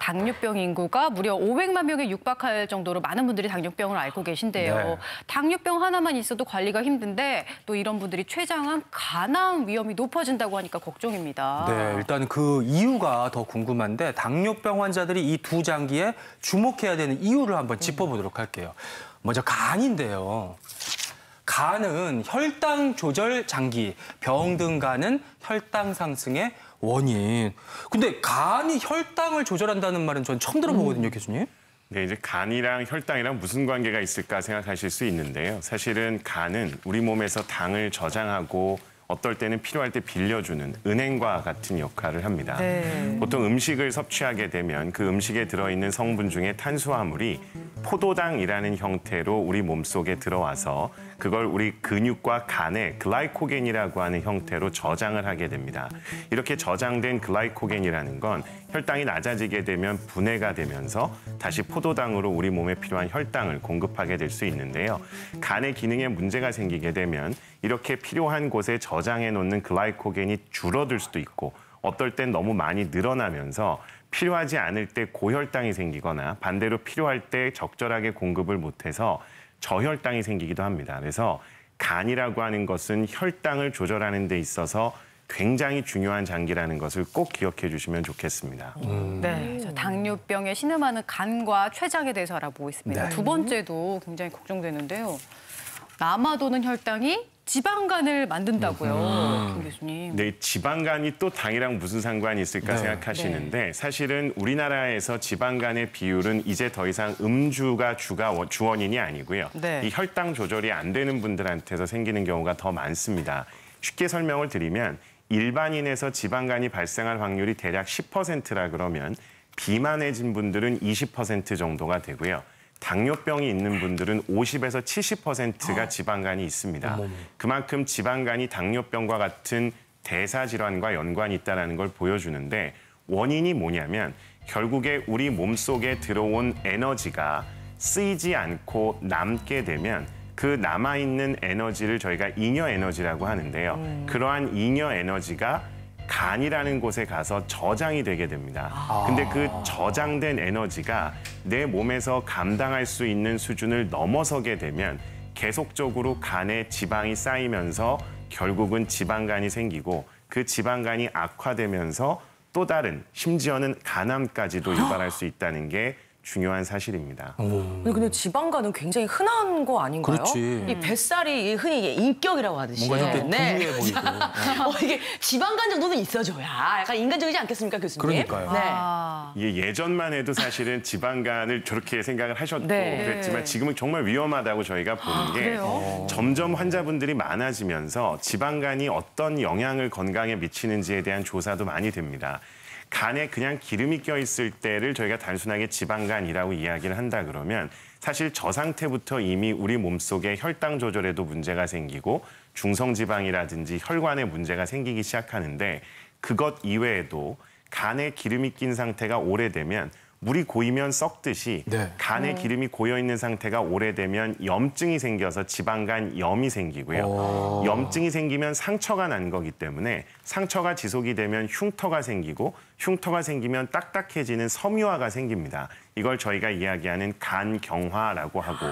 당뇨병 인구가 무려 500만 명에 육박할 정도로 많은 분들이 당뇨병을 앓고 계신데요. 네. 당뇨병 하나만 있어도 관리가 힘든데 또 이런 분들이 췌장암, 간암 위험이 높아진다고 하니까 걱정입니다. 네, 일단 그 이유가 더 궁금한데 당뇨병 환자들이 이 두 장기에 주목해야 되는 이유를 한번 짚어보도록 할게요. 먼저 간인데요. 간은 혈당 조절 장기, 병등간은 혈당 상승의 원인. 근데 간이 혈당을 조절한다는 말은 전 처음 들어보거든요, 교수님. 네, 이제 간이랑 혈당이랑 무슨 관계가 있을까 생각하실 수 있는데요. 사실은 간은 우리 몸에서 당을 저장하고 어떨 때는 필요할 때 빌려주는 은행과 같은 역할을 합니다. 네. 보통 음식을 섭취하게 되면 그 음식에 들어있는 성분 중에 탄수화물이 포도당이라는 형태로 우리 몸속에 들어와서 그걸 우리 근육과 간에 글라이코겐이라고 하는 형태로 저장을 하게 됩니다. 이렇게 저장된 글라이코겐이라는 건 혈당이 낮아지게 되면 분해가 되면서 다시 포도당으로 우리 몸에 필요한 혈당을 공급하게 될 수 있는데요. 간의 기능에 문제가 생기게 되면 이렇게 필요한 곳에 저장해 놓는 글라이코겐이 줄어들 수도 있고 어떨 땐 너무 많이 늘어나면서 필요하지 않을 때 고혈당이 생기거나 반대로 필요할 때 적절하게 공급을 못해서 저혈당이 생기기도 합니다. 그래서 간이라고 하는 것은 혈당을 조절하는 데 있어서 굉장히 중요한 장기라는 것을 꼭 기억해 주시면 좋겠습니다. 네, 저 당뇨병에 신음하는 간과 췌장에 대해서 알아보고 있습니다. 네. 두 번째도 굉장히 걱정되는데요. 남아도는 혈당이 지방간을 만든다고요, 김 교수님. 네, 지방간이 또 당이랑 무슨 상관이 있을까 네. 생각하시는데 사실은 우리나라에서 지방간의 비율은 이제 더 이상 음주가 주 원인이 아니고요. 네. 이 혈당 조절이 안 되는 분들한테서 생기는 경우가 더 많습니다. 쉽게 설명을 드리면 일반인에서 지방간이 발생할 확률이 대략 10%라 그러면 비만해진 분들은 20% 정도가 되고요. 당뇨병이 있는 분들은 50에서 70%가 지방간이 있습니다. 그만큼 지방간이 당뇨병과 같은 대사질환과 연관이 있다는 걸 보여주는데 원인이 뭐냐면 결국에 우리 몸속에 들어온 에너지가 쓰이지 않고 남게 되면 그 남아있는 에너지를 저희가 잉여 에너지라고 하는데요. 그러한 잉여 에너지가 간이라는 곳에 가서 저장이 되게 됩니다. 근데 그 저장된 에너지가 내 몸에서 감당할 수 있는 수준을 넘어서게 되면 계속적으로 간에 지방이 쌓이면서 결국은 지방간이 생기고 그 지방간이 악화되면서 또 다른 심지어는 간암까지도 유발할 수 있다는 게 중요한 사실입니다. 근데 지방간은 굉장히 흔한 거 아닌가요? 그렇지. 이 뱃살이 흔히 인격이라고 하듯이. 뭔가 좀 부유해 보이고. 이게 지방간 정도는 있어줘야 약간 인간적이지 않겠습니까, 교수님? 그러니까요. 네. 이게 예전만 해도 사실은 지방간을 저렇게 생각을 하셨고 네. 그랬지만 지금은 정말 위험하다고 저희가 보는 게 그래요? 점점 환자분들이 많아지면서 지방간이 어떤 영향을 건강에 미치는지에 대한 조사도 많이 됩니다. 간에 그냥 기름이 껴있을 때를 저희가 단순하게 지방간이라고 이야기를 한다 그러면 사실 저 상태부터 이미 우리 몸속에 혈당 조절에도 문제가 생기고 중성지방이라든지 혈관에 문제가 생기기 시작하는데 그것 이외에도 간에 기름이 낀 상태가 오래되면 물이 고이면 썩듯이 네. 간에 기름이 고여있는 상태가 오래되면 염증이 생겨서 지방간염이 생기고요. 염증이 생기면 상처가 난 거기 때문에 상처가 지속이 되면 흉터가 생기고 흉터가 생기면 딱딱해지는 섬유화가 생깁니다. 이걸 저희가 이야기하는 간경화라고 하고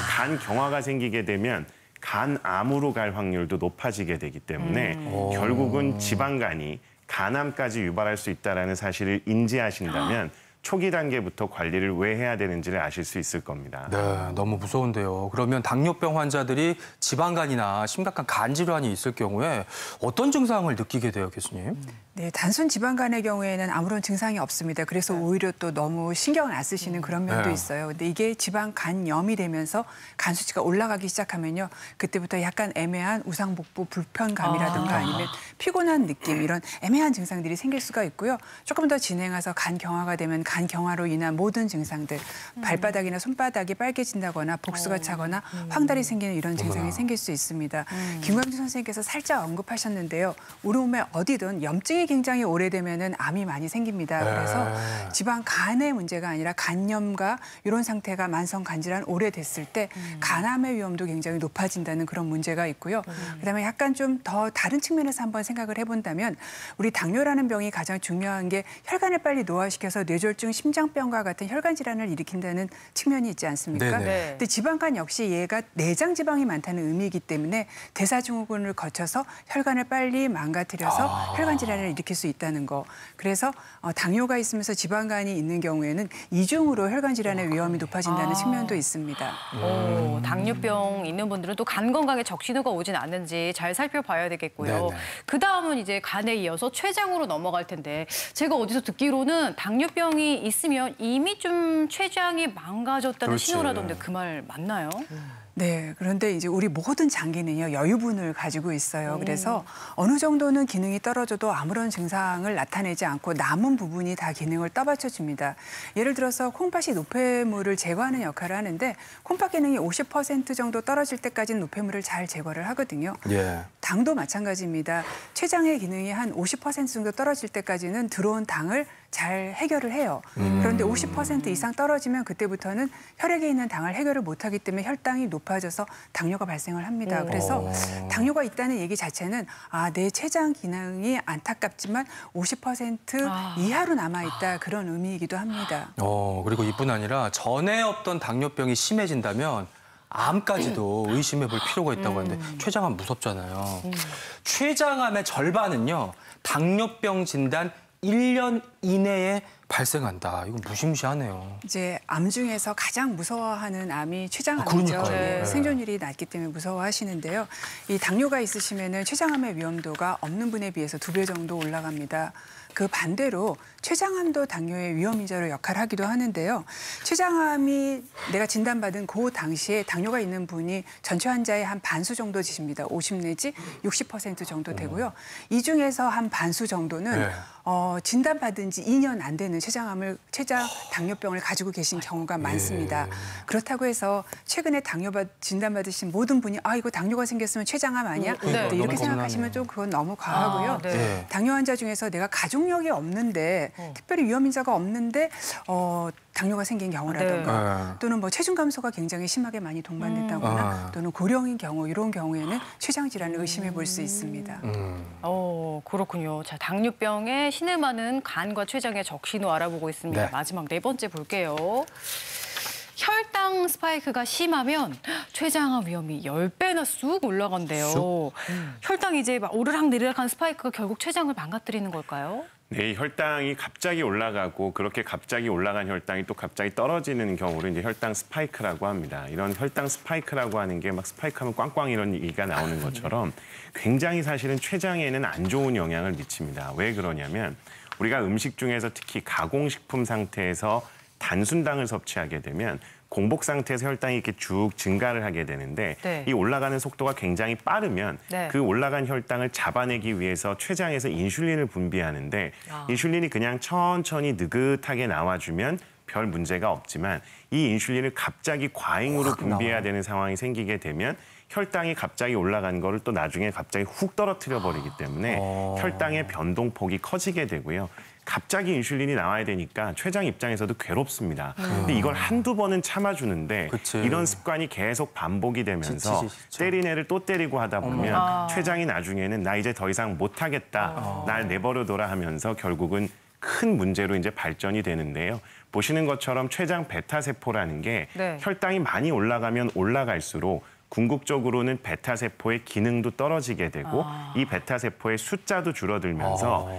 간경화가 생기게 되면 간암으로 갈 확률도 높아지게 되기 때문에 결국은 지방간이 간암까지 유발할 수 있다는 사실을 인지하신다면 초기 단계부터 관리를 왜 해야 되는지를 아실 수 있을 겁니다. 네, 너무 무서운데요. 그러면 당뇨병 환자들이 지방간이나 심각한 간 질환이 있을 경우에 어떤 증상을 느끼게 돼요, 교수님? 네, 단순 지방간의 경우에는 아무런 증상이 없습니다. 그래서 오히려 또 너무 신경을 안 쓰시는 그런 면도 네. 있어요. 근데 이게 지방간염이 되면서 간 수치가 올라가기 시작하면요. 그때부터 약간 애매한 우상복부 불편감이라든가 아니면 피곤한 느낌 이런 애매한 증상들이 생길 수가 있고요. 조금 더 진행해서 간경화가 되면 간경화로 인한 모든 증상들, 발바닥이나 손바닥이 빨개진다거나 복수가 차거나 황달이 생기는 이런 증상이 생길 수 있습니다. 김광진 선생님께서 살짝 언급하셨는데요. 우리 몸에 어디든 염증이 기능이 굉장히 오래되면은 암이 많이 생깁니다. 그래서 지방 간의 문제가 아니라 간염과 이런 상태가 만성 간질환 오래됐을 때 간암의 위험도 굉장히 높아진다는 그런 문제가 있고요. 그다음에 약간 좀 더 다른 측면에서 한번 생각을 해본다면 우리 당뇨라는 병이 가장 중요한 게 혈관을 빨리 노화시켜서 뇌졸중, 심장병과 같은 혈관 질환을 일으킨다는 측면이 있지 않습니까? 네네. 근데 지방간 역시 얘가 내장 지방이 많다는 의미이기 때문에 대사증후군을 거쳐서 혈관을 빨리 망가뜨려서 혈관 질환을 일으킬 수 있다는 거. 그래서 당뇨가 있으면서 지방간이 있는 경우에는 이중으로 혈관 질환의 위험이 높아진다는 측면도 있습니다. 당뇨병 있는 분들은 또 간 건강에 적신호가 오진 않는지 잘 살펴봐야 되겠고요. 네네. 그다음은 이제 간에 이어서 췌장으로 넘어갈 텐데 제가 어디서 듣기로는 당뇨병이 있으면 이미 좀 췌장이 망가졌다는 그렇지. 신호라던데 그 말 맞나요? 네, 그런데 이제 우리 모든 장기는요, 여유분을 가지고 있어요. 그래서 어느 정도는 기능이 떨어져도 아무런 증상을 나타내지 않고 남은 부분이 다 기능을 떠받쳐줍니다. 예를 들어서 콩팥이 노폐물을 제거하는 역할을 하는데 콩팥 기능이 50% 정도 떨어질 때까지는 노폐물을 잘 제거를 하거든요. 예. 당도 마찬가지입니다. 췌장의 기능이 한 50% 정도 떨어질 때까지는 들어온 당을 잘 해결을 해요. 그런데 50% 이상 떨어지면 그때부터는 혈액에 있는 당을 해결을 못하기 때문에 혈당이 높아져서 당뇨가 발생을 합니다. 그래서 당뇨가 있다는 얘기 자체는 내 췌장 기능이 안타깝지만 50% 이하로 남아있다 그런 의미이기도 합니다. 그리고 이뿐 아니라 전에 없던 당뇨병이 심해진다면 암까지도 의심해 볼 필요가 있다고 하는데 췌장암 무섭잖아요. 췌장암의 절반은요. 당뇨병 진단 1년 이내에 발생한다. 이거 무시무시하네요. 이제 암 중에서 가장 무서워하는 암이 췌장암이죠. 그러니까요. 네. 생존율이 낮기 때문에 무서워하시는데요. 이 당뇨가 있으시면은 췌장암의 위험도가 없는 분에 비해서 2배 정도 올라갑니다. 그 반대로 췌장암도 당뇨의 위험 인자로 역할하기도 하는데요. 췌장암이 내가 진단받은 그 당시에 당뇨가 있는 분이 전체 환자의 한 반수 정도 되십니다. 50 내지 60% 정도 되고요. 이 중에서 한 반수 정도는 네. 진단받은 지 2년 안 되는 췌장 당뇨병을 가지고 계신 경우가 많습니다. 그렇다고 해서 최근에 진단받으신 모든 분이 이거 당뇨가 생겼으면 췌장암 아니야? 네. 이렇게 너무 생각하시면 좀 그건 너무 과하고요. 네. 당뇨 환자 중에서 내가 가족력이 없는데 특별히 위험 인자가 없는데 당뇨가 생긴 경우라든가 또는 뭐 체중 감소가 굉장히 심하게 많이 동반됐다거나 또는 고령인 경우 이런 경우에는 췌장 질환을 의심해 볼 수 있습니다. 그렇군요. 자, 당뇨병에 신음하는 간과 췌장의 적신호 알아보고 있습니다. 네. 마지막 4번째 볼게요. 혈당 스파이크가 심하면 췌장암 위험이 10배나 쑥 올라간대요. 혈당이 이제 막 오르락내리락한 스파이크가 결국 췌장을 망가뜨리는 걸까요? 네, 혈당이 갑자기 올라가고 그렇게 갑자기 올라간 혈당이 또 갑자기 떨어지는 경우를 이제 혈당 스파이크라고 합니다. 이런 혈당 스파이크라고 하는 게 막 스파이크하면 꽝꽝 이런 얘기가 나오는 것처럼 굉장히 사실은 췌장에는 안 좋은 영향을 미칩니다. 왜 그러냐면 우리가 음식 중에서 특히 가공식품 상태에서 단순당을 섭취하게 되면 공복 상태에서 혈당이 이렇게 쭉 증가를 하게 되는데 네. 이 올라가는 속도가 굉장히 빠르면 네. 그 올라간 혈당을 잡아내기 위해서 췌장에서 인슐린을 분비하는데 인슐린이 그냥 천천히 느긋하게 나와주면 별 문제가 없지만 이 인슐린을 갑자기 과잉으로 분비해야 되는 상황이 생기게 되면 혈당이 갑자기 올라간 거를 또 나중에 갑자기 훅 떨어뜨려 버리기 때문에 혈당의 변동폭이 커지게 되고요. 갑자기 인슐린이 나와야 되니까 췌장 입장에서도 괴롭습니다. 근데 이걸 한두 번은 참아주는데 그치. 이런 습관이 계속 반복이 되면서 지치시죠. 때린 애를 또 때리고 하다 보면 췌장이 나중에는 나 이제 더 이상 못하겠다. 날 내버려둬라 하면서 결국은 큰 문제로 이제 발전이 되는데요. 보시는 것처럼 췌장 베타세포라는 게 네. 혈당이 많이 올라가면 올라갈수록 궁극적으로는 베타세포의 기능도 떨어지게 되고 이 베타세포의 숫자도 줄어들면서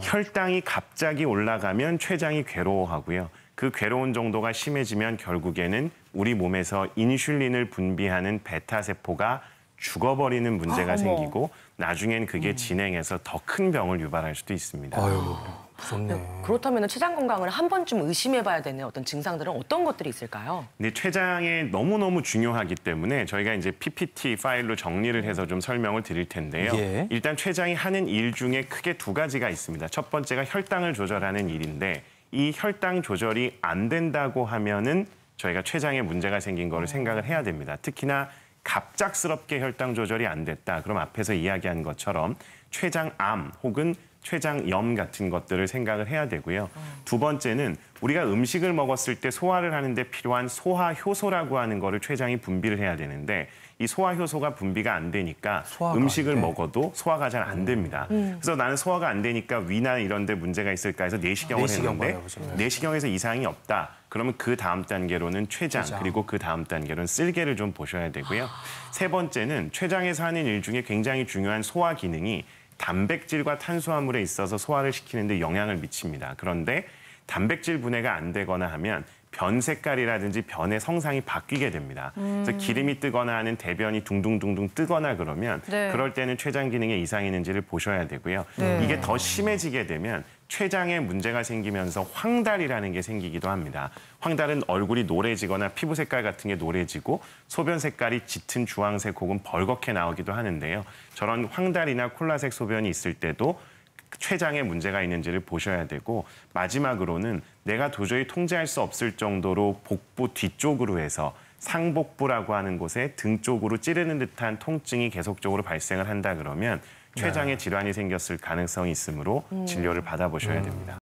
혈당이 갑자기 올라가면 췌장이 괴로워하고요. 그 괴로운 정도가 심해지면 결국에는 우리 몸에서 인슐린을 분비하는 베타세포가 죽어버리는 문제가 생기고 나중엔 그게 진행해서 더 큰 병을 유발할 수도 있습니다. 아유, 무섭네. 그렇다면 췌장 건강을 한 번쯤 의심해봐야 되는 어떤 증상들은 어떤 것들이 있을까요? 근데 췌장에 너무너무 중요하기 때문에 저희가 이제 PPT 파일로 정리를 해서 좀 설명을 드릴 텐데요. 예. 일단 췌장이 하는 일 중에 크게 2가지가 있습니다. 첫 번째가 혈당을 조절하는 일인데 이 혈당 조절이 안 된다고 하면은 저희가 췌장에 문제가 생긴 거를 생각을 해야 됩니다. 특히나 갑작스럽게 혈당 조절이 안 됐다. 그럼 앞에서 이야기한 것처럼 췌장암 혹은 췌장염 같은 것들을 생각을 해야 되고요. 두 번째는 우리가 음식을 먹었을 때 소화를 하는데 필요한 소화효소라고 하는 거를 췌장이 분비를 해야 되는데 이 소화효소가 분비가 안 되니까 소화가 음식을 안 돼. 먹어도 소화가 잘 안 됩니다. 그래서 나는 소화가 안 되니까 위나 이런 데 문제가 있을까 해서 내시경을 내시경 했는데 받아보죠. 내시경에서 이상이 없다. 그러면 그 다음 단계로는 췌장, 그리고 그 다음 단계로는 쓸개를 좀 보셔야 되고요. 세 번째는 췌장에서 하는 일 중에 굉장히 중요한 소화 기능이 단백질과 탄수화물에 있어서 소화를 시키는데 영향을 미칩니다. 그런데 단백질 분해가 안 되거나 하면 변 색깔이라든지 변의 성상이 바뀌게 됩니다. 그래서 기름이 뜨거나 하는 대변이 둥둥둥둥 뜨거나 그러면 네. 그럴 때는 췌장 기능에 이상이 있는지를 보셔야 되고요. 이게 더 심해지게 되면 췌장에 문제가 생기면서 황달이라는 게 생기기도 합니다. 황달은 얼굴이 노래지거나 피부 색깔 같은 게 노래지고 소변 색깔이 짙은 주황색 혹은 벌겋게 나오기도 하는데요. 저런 황달이나 콜라색 소변이 있을 때도 췌장에 문제가 있는지를 보셔야 되고 마지막으로는 내가 도저히 통제할 수 없을 정도로 복부 뒤쪽으로 해서 상복부라고 하는 곳에 등 쪽으로 찌르는 듯한 통증이 계속적으로 발생을 한다 그러면 췌장에 질환이 생겼을 가능성이 있으므로 진료를 받아보셔야 됩니다.